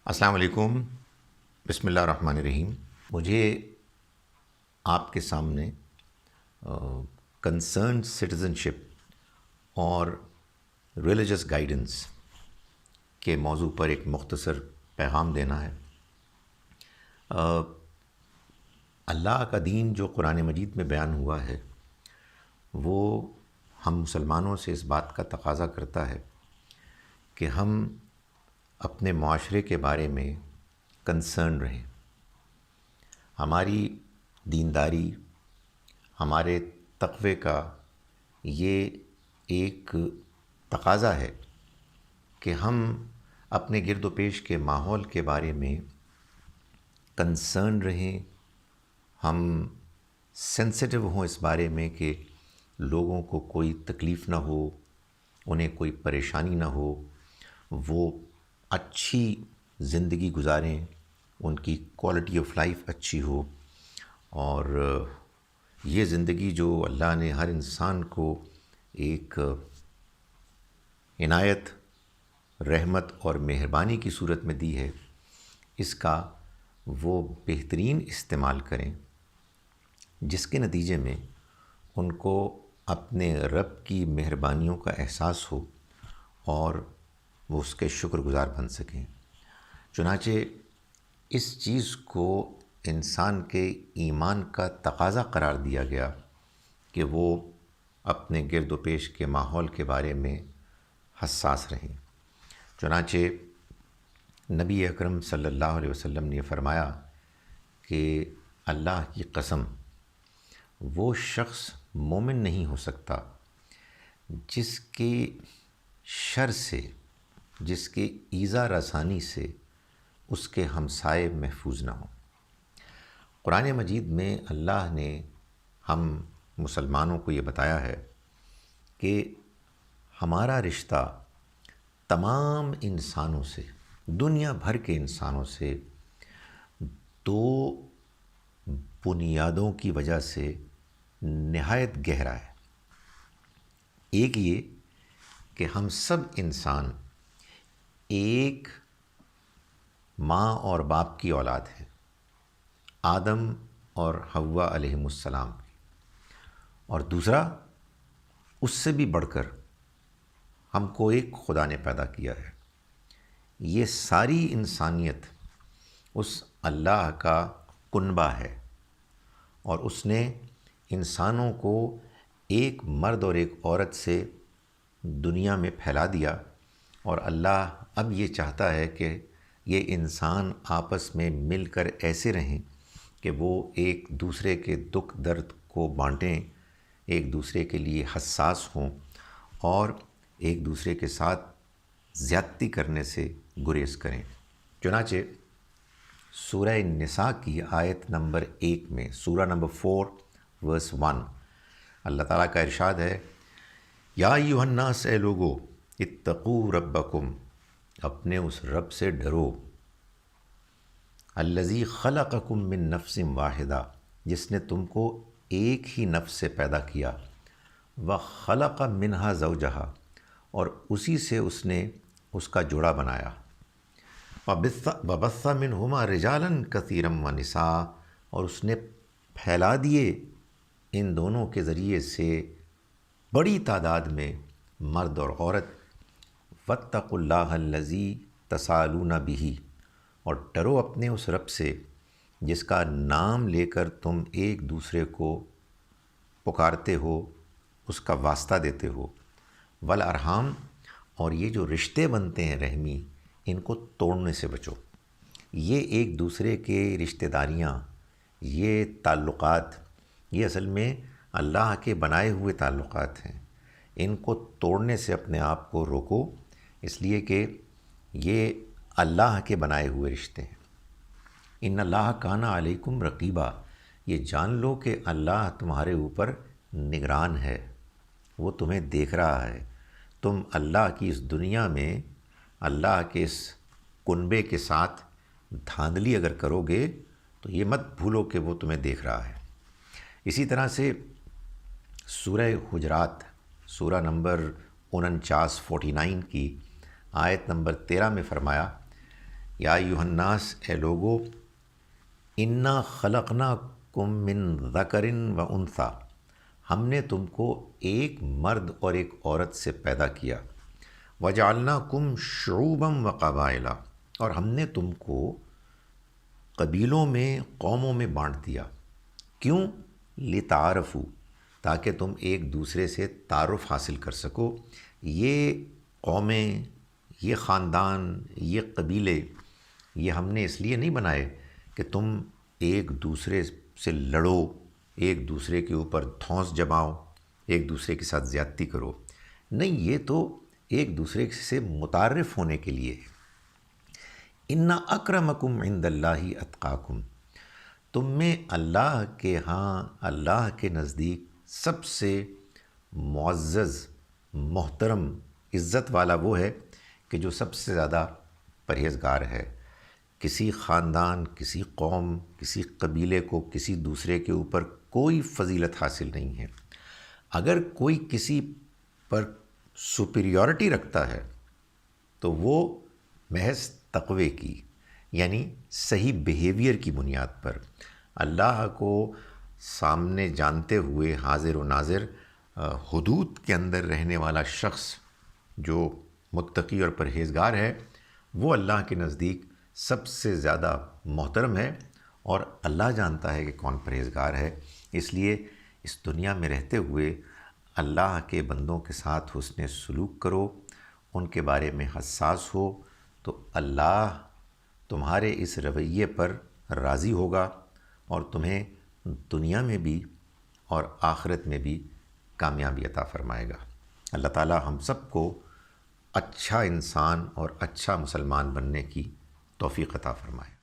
السلام علیکم۔ بسم اللہ الرحمن الرحیم۔ مجھے آپ کے سامنے کنسرن سٹیزن شپ اور ریلیجس گائیڈنس کے موضوع پر ایک مختصر پیغام دینا ہے۔ اللہ کا دین جو قرآن مجید میں بیان ہوا ہے وہ ہم مسلمانوں سے اس بات کا تقاضا کرتا ہے کہ ہم اپنے معاشرے کے بارے میں کنسرن رہیں۔ ہماری دینداری، ہمارے تقوی کا یہ ایک تقاضا ہے کہ ہم اپنے گرد و پیش کے ماحول کے بارے میں کنسرن رہیں، ہم سینسٹیو ہوں اس بارے میں کہ لوگوں کو کوئی تکلیف نہ ہو، انہیں کوئی پریشانی نہ ہو، وہ اچھی زندگی گزاریں، ان کی کوالٹی آف لائف اچھی ہو، اور یہ زندگی جو اللہ نے ہر انسان کو ایک عنایت، رحمت اور مہربانی کی صورت میں دی ہے، اس کا وہ بہترین استعمال کریں، جس کے نتیجے میں ان کو اپنے رب کی مہربانیوں کا احساس ہو اور وہ اس کے شکر گزار بن سکیں۔ چنانچہ اس چیز کو انسان کے ایمان کا تقاضا قرار دیا گیا کہ وہ اپنے گرد و پیش کے ماحول کے بارے میں حساس رہیں۔ چنانچہ نبی اکرم صلی اللہ علیہ وسلم نے فرمایا کہ اللہ کی قسم، وہ شخص مومن نہیں ہو سکتا جس کے شر سے، جس کے ایذا رسانی سے اس کے ہمسائے محفوظ نہ ہوں۔ قرآن مجید میں اللہ نے ہم مسلمانوں کو یہ بتایا ہے کہ ہمارا رشتہ تمام انسانوں سے، دنیا بھر کے انسانوں سے دو بنیادوں کی وجہ سے نہایت گہرا ہے۔ ایک یہ کہ ہم سب انسان ایک ماں اور باپ کی اولاد ہیں، آدم اور حوا علیہم السلام کی، اور دوسرا اس سے بھی بڑھ کر ہم کو ایک خدا نے پیدا کیا ہے۔ یہ ساری انسانیت اس اللہ کا کنبہ ہے، اور اس نے انسانوں کو ایک مرد اور ایک عورت سے دنیا میں پھیلا دیا، اور اللہ اب یہ چاہتا ہے کہ یہ انسان آپس میں مل کر ایسے رہیں کہ وہ ایک دوسرے کے دکھ درد کو بانٹیں، ایک دوسرے کے لیے حساس ہوں، اور ایک دوسرے کے ساتھ زیادتی کرنے سے گریز کریں۔ چنانچہ سورہ نساء کی آیت نمبر 1 میں، سورہ نمبر 4 ورس 1، اللہ تعالیٰ کا ارشاد ہے، یا ایھا الناس، اے لوگو، اتقوا ربکم، اپنے اس رب سے ڈرو، الذی خلقکم من نفس واحدہ، جس نے تم کو ایک ہی نفس سے پیدا کیا، وخلق منہا زوجہا، اور اسی سے اس نے اس کا جوڑا بنایا، وبث منہما رجالا کثیرا ونساء، اور اس نے پھیلا دیے ان دونوں کے ذریعے سے بڑی تعداد میں مرد اور عورت۔ واتقوا اللہ الذی تساءلون بہ، اور ڈرو اپنے اس رب سے جس کا نام لے کر تم ایک دوسرے کو پکارتے ہو، اس کا واسطہ دیتے ہو، والارحام، اور یہ جو رشتے بنتے ہیں رحمی، ان کو توڑنے سے بچو۔ یہ ایک دوسرے کے رشتہ داریاں، یہ تعلقات، یہ اصل میں اللہ کے بنائے ہوئے تعلقات ہیں، ان کو توڑنے سے اپنے آپ کو روکو، اس لیے کہ یہ اللہ کے بنائے ہوئے رشتے ہیں۔ ان اللہ کان علیکم رقیبا، یہ جان لو کہ اللہ تمہارے اوپر نگران ہے، وہ تمہیں دیکھ رہا ہے۔ تم اللہ کی اس دنیا میں اللہ کے اس کنبے کے ساتھ دھاندلی اگر کرو گے تو یہ مت بھولو کہ وہ تمہیں دیکھ رہا ہے۔ اسی طرح سے سورہ حجرات، سورہ نمبر 49 کی آیت نمبر 13 میں فرمایا، یا ایھا الناس، اے لوگو، انا خلقناکم من ذکر و انثی، ہم نے تم کو ایک مرد اور ایک عورت سے پیدا کیا، وجعلناکم شعوبا وقبائل، اور ہم نے تم کو قبیلوں میں، قوموں میں بانٹ دیا۔ کیوں؟ لتعارفوا، تاکہ تم ایک دوسرے سے تعارف حاصل کر سکو۔ یہ قومیں، یہ خاندان، یہ قبیلے، یہ ہم نے اس لیے نہیں بنائے کہ تم ایک دوسرے سے لڑو، ایک دوسرے کے اوپر دھونس جماؤ، ایک دوسرے کے ساتھ زیادتی کرو۔ نہیں، یہ تو ایک دوسرے سے متعارف ہونے کے لیے ہے۔ ان اکرمکم عند اللہ اتقاکم، تم میں اللہ کے ہاں، اللہ کے نزدیک سب سے معزز، محترم، عزت والا وہ ہے کہ جو سب سے زیادہ پرہیزگار ہے۔ کسی خاندان، کسی قوم، کسی قبیلے کو کسی دوسرے کے اوپر کوئی فضیلت حاصل نہیں ہے۔ اگر کوئی کسی پر سپیریورٹی رکھتا ہے تو وہ محض تقوی کی، یعنی صحیح بیہیویئر کی بنیاد پر، اللہ کو سامنے جانتے ہوئے حاضر و ناظر حدود کے اندر رہنے والا شخص جو متقی اور پرہیزگار ہے، وہ اللہ کے نزدیک سب سے زیادہ محترم ہے، اور اللہ جانتا ہے کہ کون پرہیزگار ہے۔ اس لیے اس دنیا میں رہتے ہوئے اللہ کے بندوں کے ساتھ حسن سلوک کرو، ان کے بارے میں حساس ہو، تو اللہ تمہارے اس رویے پر راضی ہوگا اور تمہیں دنیا میں بھی اور آخرت میں بھی کامیابی عطا فرمائے گا۔ اللہ تعالی ہم سب کو اچھا انسان اور اچھا مسلمان بننے کی توفیق عطا فرمائے۔